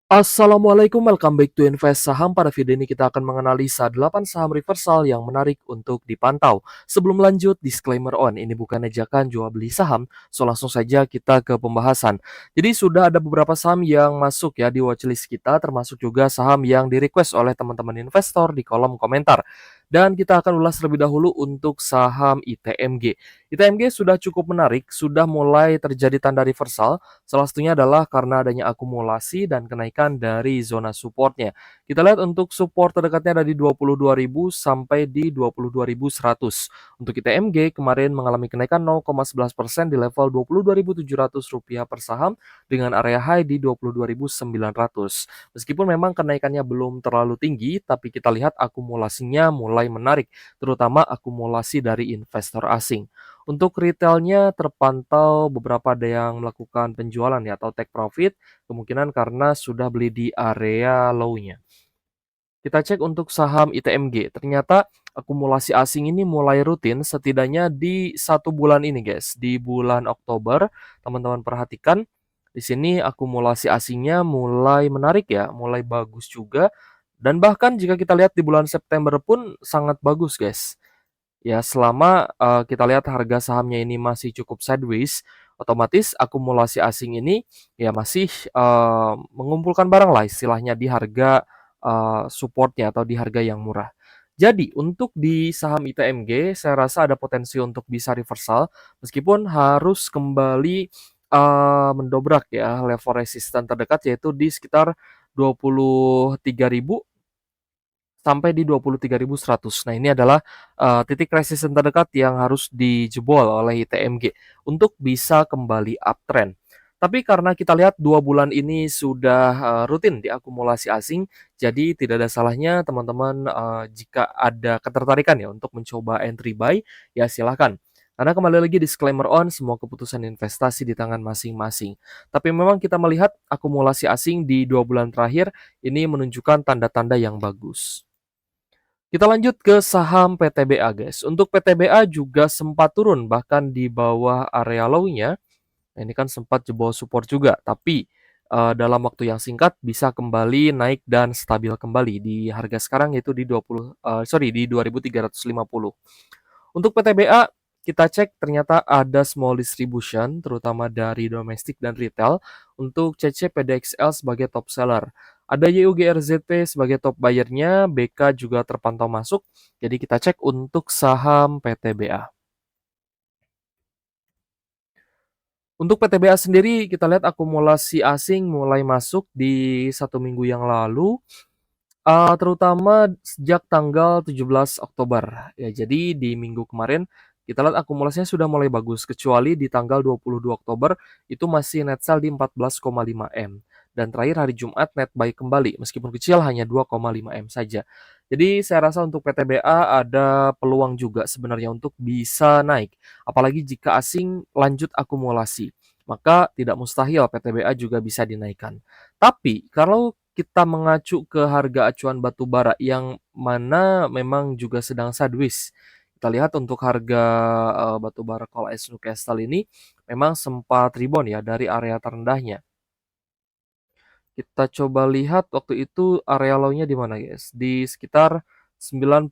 Assalamualaikum, welcome back to Invest Saham. Pada video ini kita akan menganalisa 8 saham reversal yang menarik untuk dipantau. Sebelum lanjut, disclaimer on, ini bukan ajakan jual beli saham, so langsung saja kita ke pembahasan. Jadi sudah ada beberapa saham yang masuk ya di watchlist kita, termasuk juga saham yang di request oleh teman-teman investor di kolom komentar. Dan kita akan ulas terlebih dahulu untuk saham ITMG. ITMG sudah cukup menarik, sudah mulai terjadi tanda reversal. Salah satunya adalah karena adanya akumulasi dan kenaikan dari zona supportnya. Kita lihat untuk support terdekatnya ada di 22.000 sampai di 22.100. Untuk ITMG kemarin mengalami kenaikan 0,11% di level Rp22.700 per saham dengan area high di 22.900. Meskipun memang kenaikannya belum terlalu tinggi, tapi kita lihat akumulasinya mulai menarik, terutama akumulasi dari investor asing. Untuk retailnya terpantau beberapa ada yang melakukan penjualan ya atau take profit, kemungkinan karena sudah beli di area low-nya. Kita cek untuk saham ITMG, ternyata akumulasi asing ini mulai rutin setidaknya di 1 bulan ini guys. Di bulan Oktober, teman-teman perhatikan, di sini akumulasi asingnya mulai menarik ya, mulai bagus juga. Dan bahkan jika kita lihat di bulan September pun sangat bagus guys. Ya, selama, kita lihat harga sahamnya ini masih cukup sideways, otomatis akumulasi asing ini ya masih, mengumpulkan barang lah istilahnya di harga, support atau di harga yang murah. Jadi untuk di saham ITMG saya rasa ada potensi untuk bisa reversal, meskipun harus kembali, mendobrak ya level resisten terdekat yaitu di sekitar 23.000 sampai di 23.100. Nah, ini adalah, titik resisten terdekat yang harus dijebol oleh ITMG untuk bisa kembali uptrend. Tapi karena kita lihat 2 bulan ini sudah, rutin diakumulasi asing, jadi tidak ada salahnya teman-teman, jika ada ketertarikan ya untuk mencoba entry buy, ya silahkan. Karena kembali lagi disclaimer on, semua keputusan investasi di tangan masing-masing. Tapi memang kita melihat akumulasi asing di 2 bulan terakhir ini menunjukkan tanda-tanda yang bagus. Kita lanjut ke saham PTBA guys. Untuk PTBA juga sempat turun bahkan di bawah area low-nya. Nah, ini kan sempat jebol support juga, tapi dalam waktu yang singkat bisa kembali naik dan stabil kembali di harga sekarang yaitu di 2350. Untuk PTBA kita cek ternyata ada small distribution terutama dari domestik dan retail untuk CC PDXL sebagai top seller. Ada YUGRZP sebagai top buyer-nya, BK juga terpantau masuk. Jadi kita cek untuk saham PTBA. Untuk PTBA sendiri kita lihat akumulasi asing mulai masuk di 1 minggu yang lalu, terutama sejak tanggal 17 Oktober. Ya, jadi di minggu kemarin kita lihat akumulasinya sudah mulai bagus, kecuali di tanggal 22 Oktober itu masih net sell di 14,5 M. Dan terakhir hari Jumat net buy kembali, meskipun kecil hanya 2,5 M saja. Jadi saya rasa untuk PTBA ada peluang juga sebenarnya untuk bisa naik. Apalagi jika asing lanjut akumulasi, maka tidak mustahil PTBA juga bisa dinaikkan. Tapi kalau kita mengacu ke harga acuan batu bara yang mana memang juga sedang sideways. Kita lihat untuk harga, batu bara Coal Ash Newcastle ini memang sempat rebound ya dari area terendahnya. Kita coba lihat waktu itu area low-nya di mana guys, di sekitar $93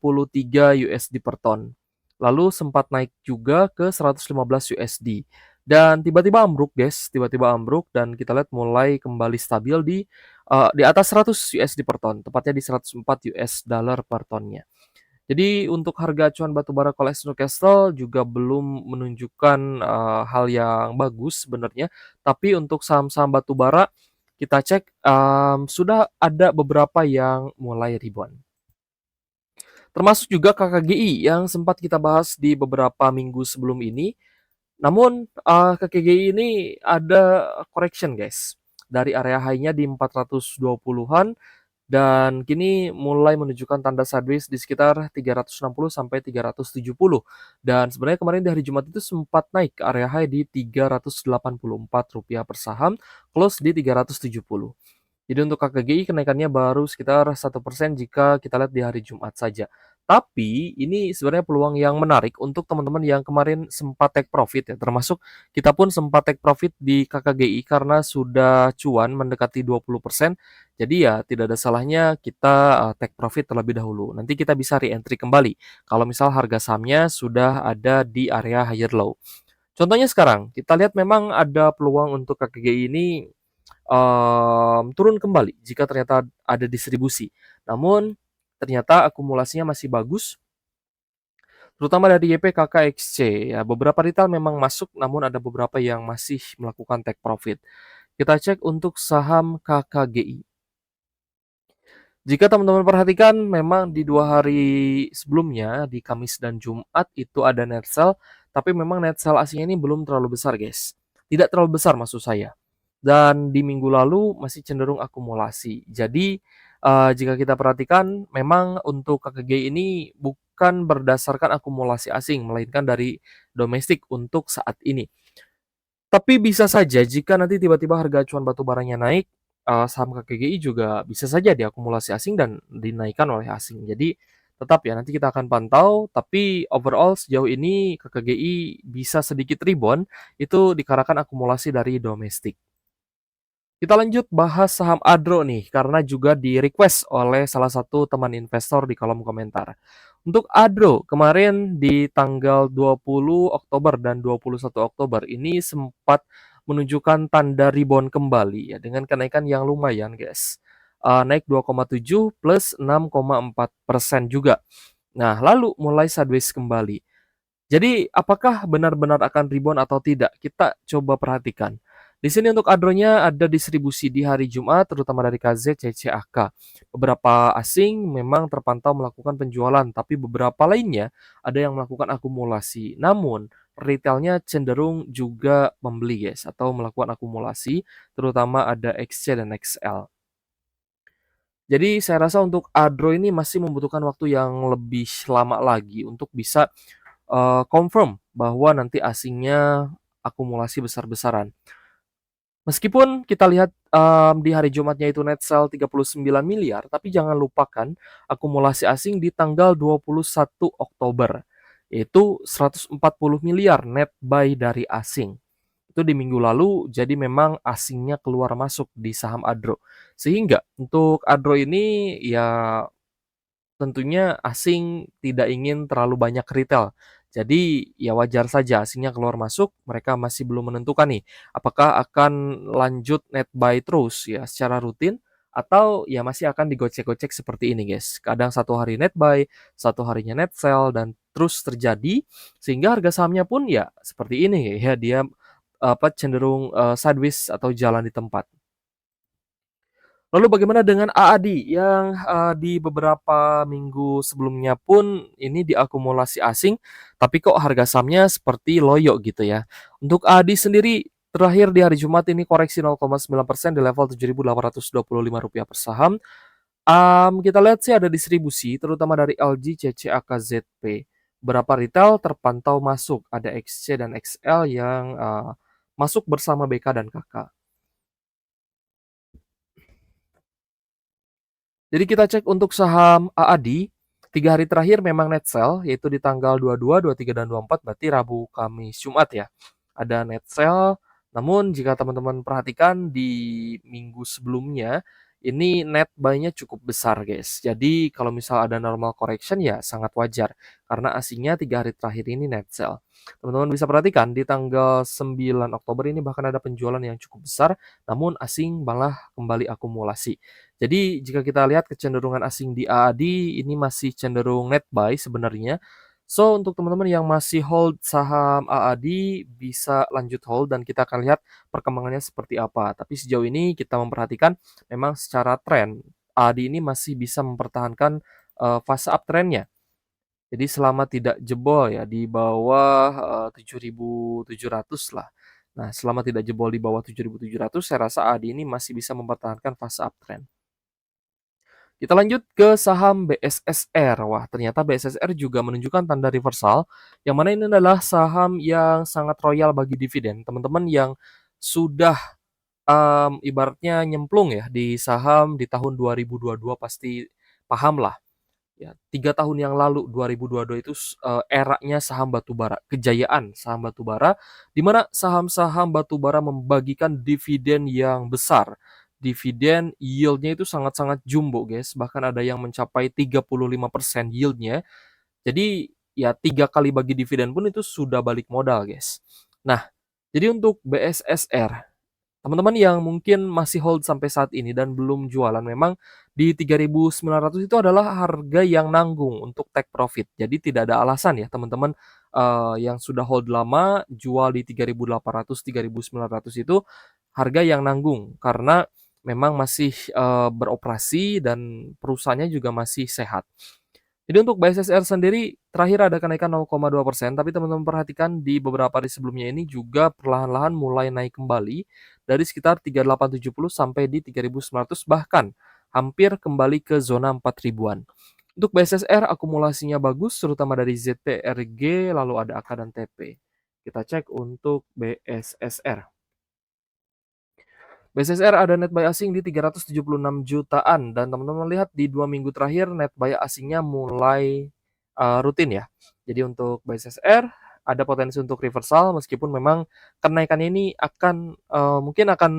per ton. Lalu sempat naik juga ke $115 dan tiba-tiba ambruk guys, tiba-tiba ambruk dan kita lihat mulai kembali stabil di atas $100 per ton, tepatnya di $104 per tonnya. Jadi untuk harga acuan batubara Coal Newcastle juga belum menunjukkan, hal yang bagus sebenarnya, tapi untuk saham-saham batubara kita cek, sudah ada beberapa yang mulai rebound. Termasuk juga KKGI yang sempat kita bahas di beberapa minggu sebelum ini. Namun, KKGI ini ada correction guys, dari area high-nya di 420-an dan kini mulai menunjukkan tanda sideways di sekitar 360 sampai 370. Dan sebenarnya kemarin di hari Jumat itu sempat naik ke area high di Rp384 per saham, close di 370. Jadi untuk KKGI kenaikannya baru sekitar 1% jika kita lihat di hari Jumat saja. Tapi ini sebenarnya peluang yang menarik untuk teman-teman yang kemarin sempat take profit ya, termasuk kita pun sempat take profit di KKGI karena sudah cuan mendekati 20%. Jadi ya tidak ada salahnya kita take profit terlebih dahulu. Nanti kita bisa re-entry kembali kalau misal harga sahamnya sudah ada di area higher low. Contohnya sekarang, kita lihat memang ada peluang untuk KKGI ini turun kembali jika ternyata ada distribusi. Namun ternyata akumulasinya masih bagus, terutama dari YPKKXC ya. Beberapa retail memang masuk, namun ada beberapa yang masih melakukan take profit. Kita cek untuk saham KKGI. Jika teman-teman perhatikan, memang di 2 hari sebelumnya, di Kamis dan Jumat itu ada net sell, tapi memang net sell asing ini belum terlalu besar, guys. Tidak terlalu besar maksud saya. Dan di minggu lalu masih cenderung akumulasi. Jadi, jika kita perhatikan, memang untuk KKG ini bukan berdasarkan akumulasi asing, melainkan dari domestik untuk saat ini. Tapi bisa saja jika nanti tiba-tiba harga acuan batu baranya naik, saham KKGI juga bisa saja diakumulasi asing dan dinaikkan oleh asing. Jadi tetap ya nanti kita akan pantau, tapi overall sejauh ini KKGI bisa sedikit rebound, itu dikarenakan akumulasi dari domestik. Kita lanjut bahas saham Adro nih, karena juga di-request oleh salah satu teman investor di kolom komentar. Untuk Adro, kemarin di tanggal 20 Oktober dan 21 Oktober ini sempat menunjukkan tanda rebound kembali ya dengan kenaikan yang lumayan, guys. Naik 2,7 plus 6,4% juga. Nah, lalu mulai sideways kembali. Jadi, apakah benar-benar akan rebound atau tidak? Kita coba perhatikan. Di sini untuk adronya ada distribusi di hari Jumat, terutama dari KZ, CCAK. Beberapa asing memang terpantau melakukan penjualan, tapi beberapa lainnya ada yang melakukan akumulasi. Namun, retailnya cenderung juga membeli, guys, atau melakukan akumulasi, terutama ada XC dan XL. Jadi, saya rasa untuk adro ini masih membutuhkan waktu yang lebih lama lagi untuk bisa confirm bahwa nanti asingnya akumulasi besar-besaran. Meskipun kita lihat, di hari Jumatnya itu net sell 39 miliar, tapi jangan lupakan akumulasi asing di tanggal 21 Oktober, yaitu 140 miliar net buy dari asing. Itu di minggu lalu, jadi memang asingnya keluar masuk di saham Adro. Sehingga untuk Adro ini ya tentunya asing tidak ingin terlalu banyak retail. Jadi ya wajar saja asingnya keluar masuk, mereka masih belum menentukan nih apakah akan lanjut net buy terus ya secara rutin atau ya masih akan digocek-gocek seperti ini, guys. Kadang satu hari net buy, satu harinya net sell dan terus terjadi sehingga harga sahamnya pun ya seperti ini ya dia cenderung sideways atau jalan di tempat. Lalu bagaimana dengan AAD yang, di beberapa minggu sebelumnya pun ini diakumulasi asing, tapi kok harga sahamnya seperti loyo gitu ya. Untuk AAD sendiri terakhir di hari Jumat ini koreksi 0,9% di level Rp7.825 per saham. Kita lihat sih ada distribusi terutama dari LG, CCAK, ZP. Beberapa retail terpantau masuk, ada XC dan XL yang, masuk bersama BK dan KK. Jadi kita cek untuk saham AAD, 3 hari terakhir memang net sell, yaitu di tanggal 22, 23, dan 24, berarti Rabu, Kamis, Jumat ya. Ada net sell, namun jika teman-teman perhatikan di minggu sebelumnya, ini net buy-nya cukup besar, guys. Jadi kalau misal ada normal correction ya sangat wajar, karena asingnya 3 hari terakhir ini net sell. Teman-teman bisa perhatikan di tanggal 9 Oktober ini bahkan ada penjualan yang cukup besar, namun asing malah kembali akumulasi. Jadi jika kita lihat kecenderungan asing di AAD ini masih cenderung net buy sebenarnya. So untuk teman-teman yang masih hold saham AAD bisa lanjut hold dan kita akan lihat perkembangannya seperti apa. Tapi sejauh ini kita memperhatikan memang secara tren AAD ini masih bisa mempertahankan fase uptrendnya. Jadi selama tidak jebol ya di bawah 7.700 lah. Nah, selama tidak jebol di bawah 7.700 saya rasa AAD ini masih bisa mempertahankan fase uptrend. Kita lanjut ke saham BSSR. Wah, ternyata BSSR juga menunjukkan tanda reversal, yang mana ini adalah saham yang sangat royal bagi dividen. Teman-teman yang sudah ibaratnya nyemplung ya di saham di tahun 2022 pasti paham lah. Ya, 3 tahun yang lalu 2022 itu eranya saham batubara, kejayaan saham batubara, di mana saham-saham batubara membagikan dividen yang besar. Dividen yield-nya itu sangat-sangat jumbo, guys, bahkan ada yang mencapai 35% yield-nya. Jadi, ya 3 kali bagi dividen pun itu sudah balik modal, guys. Nah, jadi untuk BSSR, teman-teman yang mungkin masih hold sampai saat ini dan belum jualan, memang di 3.900 itu adalah harga yang nanggung untuk take profit. Jadi tidak ada alasan ya teman-teman, yang sudah hold lama jual di 3.800, 3.900 itu harga yang nanggung, karena memang masih, beroperasi dan perusahaannya juga masih sehat. Jadi untuk BSSR sendiri terakhir ada kenaikan 0,2%, tapi teman-teman perhatikan di beberapa hari sebelumnya ini juga perlahan-lahan mulai naik kembali dari sekitar 3.870 sampai di 3.900, bahkan hampir kembali ke zona 4 ribuan. Untuk BSSR akumulasinya bagus terutama dari ZTRG, lalu ada AK dan TP. Kita cek untuk BSSR. BSSR ada net buy asing di 376 jutaan dan teman-teman lihat di 2 minggu terakhir net buy asingnya mulai, rutin ya. Jadi untuk BSSR ada potensi untuk reversal meskipun memang kenaikannya ini akan, mungkin akan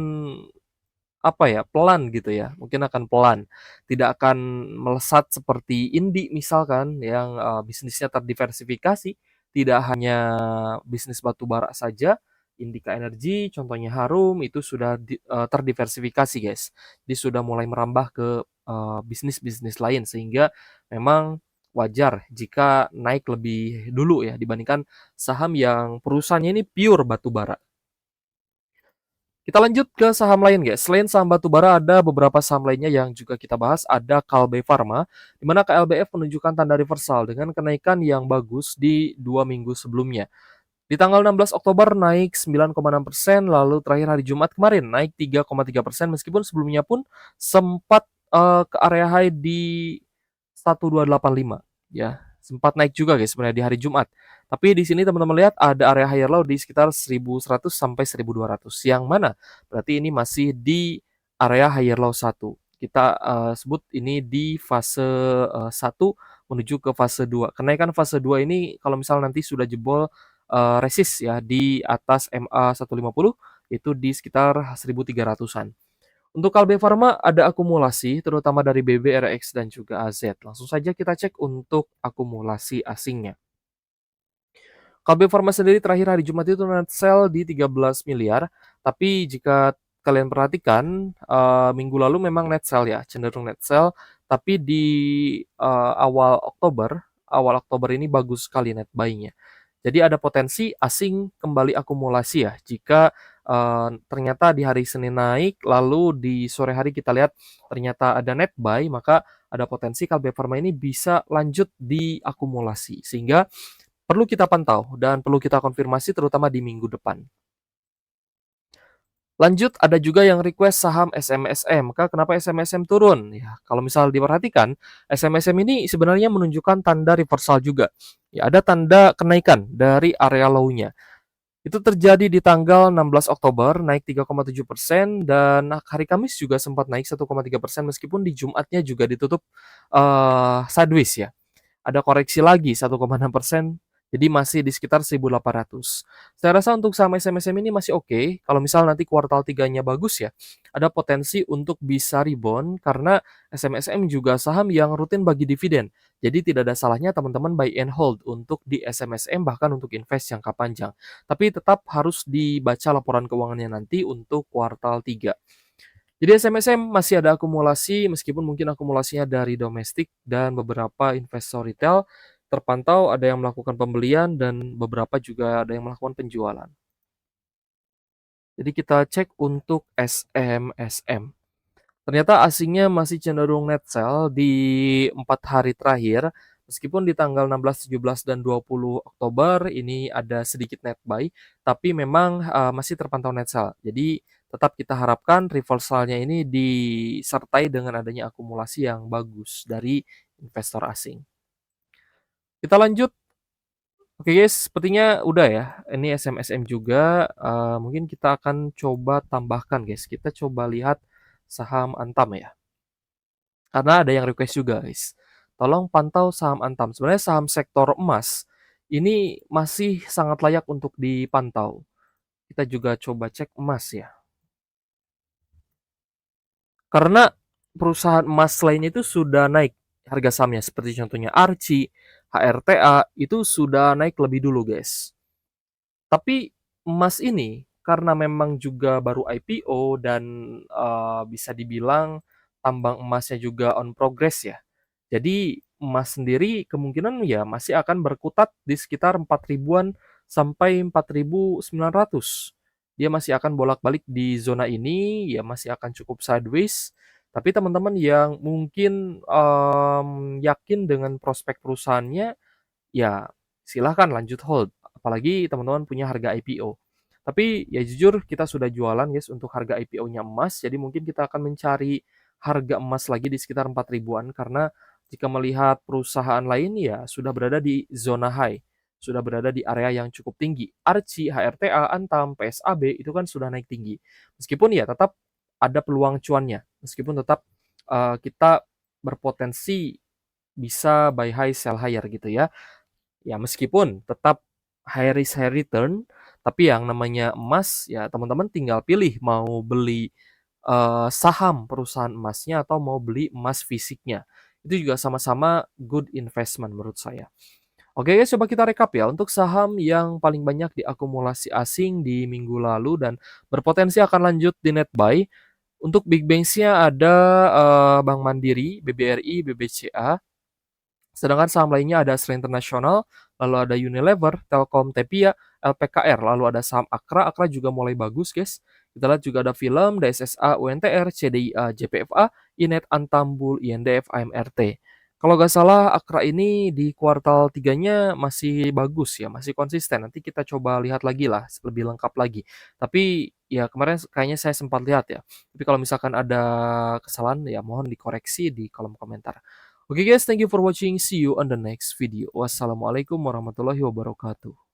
apa ya, pelan gitu ya, mungkin akan pelan. Tidak akan melesat seperti Indi misalkan yang, bisnisnya terdiversifikasi, tidak hanya bisnis batu bara saja, Indika Energy contohnya Harum itu sudah terdiversifikasi, guys. Jadi sudah mulai merambah ke, bisnis-bisnis lain sehingga memang wajar jika naik lebih dulu ya dibandingkan saham yang perusahaannya ini pure batu bara. Kita lanjut ke saham lain, guys. Selain saham batubara, ada beberapa saham lainnya yang juga kita bahas. Ada Kalbe Farma, di mana KLBF menunjukkan tanda reversal dengan kenaikan yang bagus di 2 minggu sebelumnya. Di tanggal 16 Oktober naik 9,6%, lalu terakhir hari Jumat kemarin naik 3,3%, meskipun sebelumnya pun sempat ke area high di 1285 ya. Sempat naik juga guys sebenarnya di hari Jumat. Tapi di sini teman-teman lihat ada area higher low di sekitar 1100 sampai 1200. Yang mana berarti ini masih di area higher low 1. Kita sebut ini di fase 1 menuju ke fase 2. Kenaikan fase 2 ini kalau misal nanti sudah jebol resist ya di atas MA 150 itu di sekitar 1300-an. Untuk Kalbe Farma ada akumulasi terutama dari BBRX dan juga AZ. Langsung saja kita cek untuk akumulasi asingnya. Kalbe Farma sendiri terakhir hari Jumat itu net sell di 13 miliar, tapi jika kalian perhatikan minggu lalu memang net sell ya, cenderung net sell, tapi di awal Oktober ini bagus sekali net buy-nya. Jadi ada potensi asing kembali akumulasi ya, jika ternyata di hari Senin naik, lalu di sore hari kita lihat ternyata ada net buy, maka ada potensi Kalbe Farma ini bisa lanjut diakumulasi. Sehingga perlu kita pantau dan perlu kita konfirmasi terutama di minggu depan. Lanjut, ada juga yang request saham SMSM. Kak, kenapa SMSM turun? Ya, kalau misal diperhatikan, SMSM ini sebenarnya menunjukkan tanda reversal juga. Ya, ada tanda kenaikan dari area low-nya. Itu terjadi di tanggal 16 Oktober, naik 3,7%, dan hari Kamis juga sempat naik 1,3% meskipun di Jumatnya juga ditutup sideways ya. Ada koreksi lagi 1,6%, jadi masih di sekitar 1.800. Saya rasa untuk saham SMSM ini masih oke. Kalau misal nanti kuartal 3-nya bagus ya, ada potensi untuk bisa rebound karena SMSM juga saham yang rutin bagi dividen. Jadi tidak ada salahnya teman-teman buy and hold untuk di SMSM bahkan untuk invest jangka panjang. Tapi tetap harus dibaca laporan keuangannya nanti untuk kuartal 3. Jadi SMSM masih ada akumulasi meskipun mungkin akumulasinya dari domestik dan beberapa investor retail terpantau ada yang melakukan pembelian dan beberapa juga ada yang melakukan penjualan. Jadi kita cek untuk SMSM. Ternyata asingnya masih cenderung net sell di 4 hari terakhir, meskipun di tanggal 16, 17, dan 20 Oktober ini ada sedikit net buy, tapi memang masih terpantau net sell. Jadi tetap kita harapkan reversalnya ini disertai dengan adanya akumulasi yang bagus dari investor asing. Kita lanjut. Oke guys, sepertinya udah ya. Ini SMSM juga. Mungkin kita akan coba tambahkan guys. Kita coba lihat saham Antam ya. Karena ada yang request juga guys. tolong pantau saham Antam. Sebenarnya saham sektor emas ini masih sangat layak untuk dipantau. Kita juga coba cek emas ya. Karena perusahaan emas lainnya itu sudah naik harga sahamnya, seperti contohnya Archie, HRTA, itu sudah naik lebih dulu, guys. Tapi emas ini karena memang juga baru IPO dan, bisa dibilang tambang emasnya juga on progress ya. Jadi emas sendiri kemungkinan ya masih akan berkutat di sekitar 4 ribuan sampai 4.900. Dia masih akan bolak-balik di zona ini, ya masih akan cukup sideways. Tapi teman-teman yang mungkin, yakin dengan prospek perusahaannya, ya silahkan lanjut hold, apalagi teman-teman punya harga IPO. Tapi ya jujur kita sudah jualan guys untuk harga IPO-nya emas, jadi mungkin kita akan mencari harga emas lagi di sekitar 4 ribuan karena jika melihat perusahaan lain ya sudah berada di zona high, sudah berada di area yang cukup tinggi. Archie, HRTA, Antam, PSAB itu kan sudah naik tinggi. Meskipun ya tetap ada peluang cuannya, meskipun tetap kita berpotensi bisa buy high sell higher gitu ya. Ya meskipun tetap high risk high return, tapi yang namanya emas ya teman-teman tinggal pilih mau beli, saham perusahaan emasnya atau mau beli emas fisiknya. Itu juga sama-sama good investment menurut saya. Oke guys, coba kita rekap ya untuk saham yang paling banyak diakumulasi asing di minggu lalu dan berpotensi akan lanjut di net buy. Untuk big banks-nya ada, Bank Mandiri, BBRI, BBCA. Sedangkan saham lainnya ada Astra International, lalu ada Unilever, Telkom Tepia, LPKR, lalu ada saham Akra. Akra juga mulai bagus, guys. Kita lihat juga ada Film, DSSA, UNTR, CDIA, JPFA, Inet, Antambul, INDF, AMRT. Kalau nggak salah, Akra ini di kuartal 3-nya masih bagus ya, masih konsisten. Nanti kita coba lihat lagi lah, lebih lengkap lagi. Tapi ya kemarin kayaknya saya sempat lihat ya. Tapi kalau misalkan ada kesalahan ya mohon dikoreksi di kolom komentar. Oke guys, thank you for watching. See you on the next video. Wassalamualaikum warahmatullahi wabarakatuh.